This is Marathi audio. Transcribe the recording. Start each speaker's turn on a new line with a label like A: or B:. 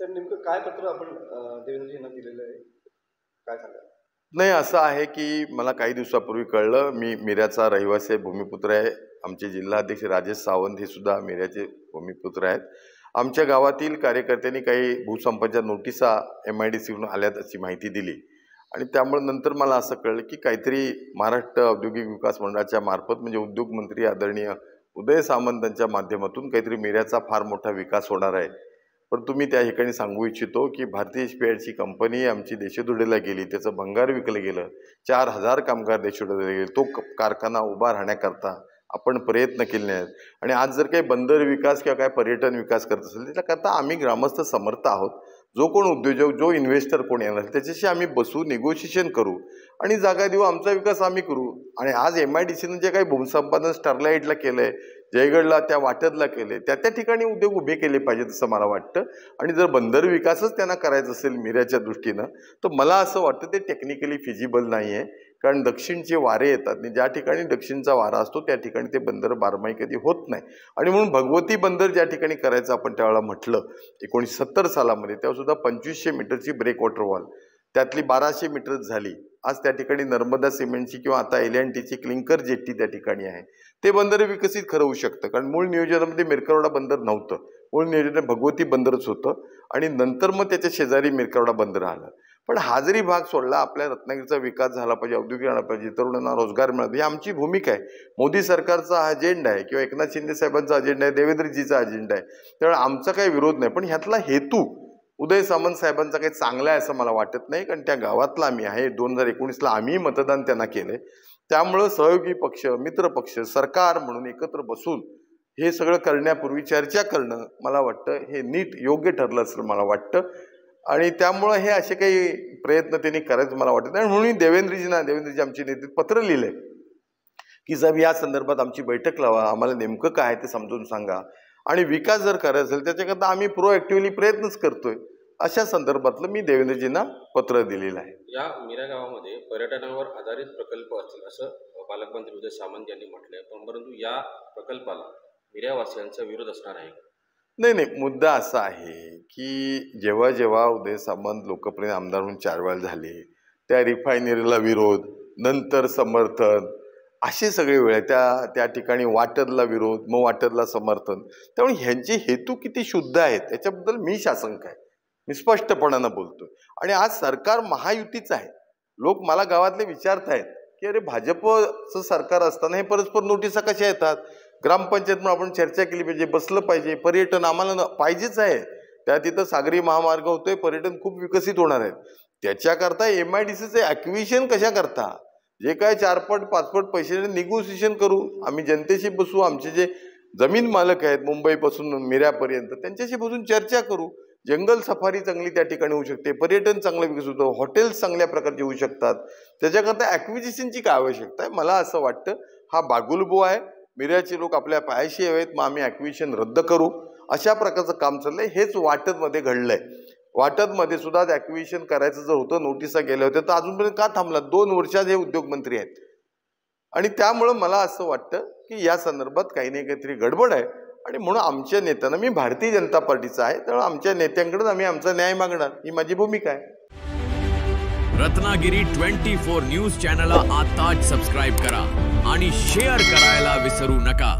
A: सर नेमकं काय पत्र आपण देवेंद्रजींना दिलेलं आहे, काय सांगा?
B: नाही, असं आहे की मला काही दिवसापूर्वी कळलं, मी मिऱ्याचा रहिवासी आहे, भूमिपुत्र आहे. आमचे जिल्हाध्यक्ष राजेश सावंत हे सुद्धा मिऱ्याचे भूमिपुत्र आहेत. आमच्या गावातील कार्यकर्त्यांनी काही भूसंपाच्या नोटिसा MIDCकडून आल्यात अशी माहिती दिली आणि त्यामुळे नंतर मला असं कळलं की काहीतरी महाराष्ट्र औद्योगिक विकास मंडळाच्या मार्फत म्हणजे उद्योग मंत्री आदरणीय उदय सामंत यांच्या माध्यमातून काहीतरी मिऱ्याचा फार मोठा विकास होणार आहे. परंतु मी त्या ठिकाणी सांगू इच्छितो की भारतीय इस्पियाची कंपनी आमची देशोधडीला गेली, त्याचं भंगार विकलं गेलं, 4000 कामगार देशोधडीला गेले. तो कारखाना उभा राहण्याकरता आपण प्रयत्न केले आहेत आणि आज जर काही बंदर विकास किंवा काय पर्यटन विकास करत असेल त्याच्याकरता आम्ही ग्रामस्थ समर्थ आहोत. जो कोण उद्योजक, जो इन्व्हेस्टर कोण येणार त्याच्याशी आम्ही बसू, निगोशिएशन करू आणि जागा देऊ, आमचा विकास आम्ही करू. आणि आज MIDCनं जे काही भूसंपादन स्टरलाइटला केलंय, जयगडला त्या वाटदला केले, त्या ठिकाणी उद्योग उभे केले पाहिजेत असं मला वाटतं. आणि जर बंदर विकासच त्यांना करायचा असेल मिऱ्याच्या दृष्टीनं तर मला असं वाटतं ते टेक्निकली फिजिबल नाही आहे. कारण दक्षिणचे वारे येतात आणि ज्या ठिकाणी दक्षिणचा वारा असतो त्या ठिकाणी ते बंदर बारमाही कधी होत नाही. आणि म्हणून भगवती बंदर ज्या ठिकाणी करायचं आपण त्यावेळेला म्हटलं 1970 सालामध्ये, तेव्हासुद्धा 2500 मीटरची ब्रेक वॉटर वॉल, त्यातली 1200 मीटर झाली. आज त्या ठिकाणी नर्मदा सिमेंटची किंवा आता L&Tची क्लिंकर जेट्टी त्या ठिकाणी आहे. ते बंदर विकसित खरं होऊ शकतं कारण मूळ नियोजनामध्ये मिरकरवाडा बंदर नव्हतं, मूळ नियोजनात भगवती बंदरच होतं आणि नंतर मग त्याच्या शेजारी मिरकरवाडा बंदर आलं. पण हा जरी भाग सोडला, आपल्या रत्नागिरीचा विकास झाला पाहिजे, औद्योगिक झाला पाहिजे, तरुणांना रोजगार मिळाला, ही आमची भूमिका आहे. मोदी सरकारचा अजेंडा आहे किंवा एकनाथ शिंदे साहेबांचा अजेंडा आहे, देवेंद्रजीचा अजेंडा आहे. त्यामुळे आमचा काही विरोध नाही. पण ह्यातला हेतू उदय सामंत साहेबांचा काही चांगला आहे असं मला वाटत नाही. कारण त्या गावातला आम्ही आहे, 2019ला आम्ही मतदान त्यांना केलंय. त्यामुळं सहयोगी पक्ष, मित्र पक्ष, सरकार म्हणून एकत्र बसून हे सगळं करण्यापूर्वी चर्चा करणं मला वाटतं हे नीट योग्य ठरलं असं मला वाटतं. आणि त्यामुळं हे असे काही प्रयत्न त्यांनी करायचं मला वाटत नाही. म्हणून देवेंद्रजी आमचे नेते पत्र लिहिले की साहेब या संदर्भात आमची बैठक लावा, आम्हाला नेमकं काय ते समजून सांगा आणि विकास जर करायचा असेल त्याच्याकरता आम्ही प्रोएक्टिव्हली प्रयत्नच करतोय. अशा संदर्भातलं मी देवेंद्रजींना पत्र दिलेलं आहे.
C: या मिरा गावामध्ये पर्यटनावर आधारित प्रकल्प असतील असं पालकमंत्री उदय सामंत यांनी म्हटलंय, पण परंतु या प्रकल्पाला मिऱ्यावासियांचा विरोध असणार आहे?
B: नाही, मुद्दा असा आहे की जेव्हा जेव्हा उदय सामंत लोकप्रिय आमदार म्हणून 4 वेळा झाले, त्या रिफायनरीला विरोध, नंतर समर्थन, असे सगळे वेळ त्या ठिकाणी वाटदला विरोध, मग वाटदला समर्थन. त्यामुळे ह्यांचे हेतू किती शुद्ध आहेत त्याच्याबद्दल मी शासंक आहे, मी स्पष्टपणानं बोलतोय. आणि आज सरकार महायुतीचं आहे. लोक मला गावातले विचारतायत की अरे भाजपचं सरकार असताना हे परस्पर नोटिसा कशा येतात? ग्रामपंचायत म्हणून आपण चर्चा केली पाहिजे, बसलं पाहिजे. पर्यटन आम्हाला पाहिजेच आहे, त्या तिथं सागरी महामार्ग होतोय, पर्यटन खूप विकसित होणार आहे. त्याच्याकरता MIDCचं ॲक्विजिशन कशा करता, जे काय 4 पट 5 पट पैसे निगोसिएशन करू, आम्ही जनतेशी बसू, आमचे जे जमीन मालक आहेत मुंबईपासून मिऱ्यापर्यंत त्यांच्याशी बसून चर्चा करू. जंगल सफारी चांगली त्या ठिकाणी होऊ शकते, पर्यटन चांगलं विकसित होतं, हॉटेल्स चांगल्या प्रकारचे होऊ शकतात. त्याच्याकरता ॲक्विजिशनची काय आवश्यकता आहे? मला असं वाटतं हा बागुलबो आहे, मिऱ्याचे लोक आपल्या पायाशी हवेत, मग आम्ही ॲक्विजिशन रद्द करू, अशा प्रकारचं काम चाललंय. हेच वाटदमध्ये घडलंय. वाटदमध्ये सुद्धा ॲक्विजिशन करायचं जर होतं, नोटिसा गेल्या होत्या, तर अजूनपर्यंत का थांबला? 2 वर्षात हे उद्योगमंत्री आहेत. आणि त्यामुळं मला असं वाटतं की या संदर्भात काही नाही काहीतरी गडबड आहे. आणि म्हणून आमच्या नेत्यांना, मी भारतीय जनता पार्टीचा आहे त्यामुळे आमच्या नेत्यांकडे आम्ही आमचा न्याय मागणार, ही माझी भूमिका आहे.
D: रत्नागिरी 24 न्यूज चॅनलला आताच सबस्क्राईब करा आणि शेअर करायला विसरू नका.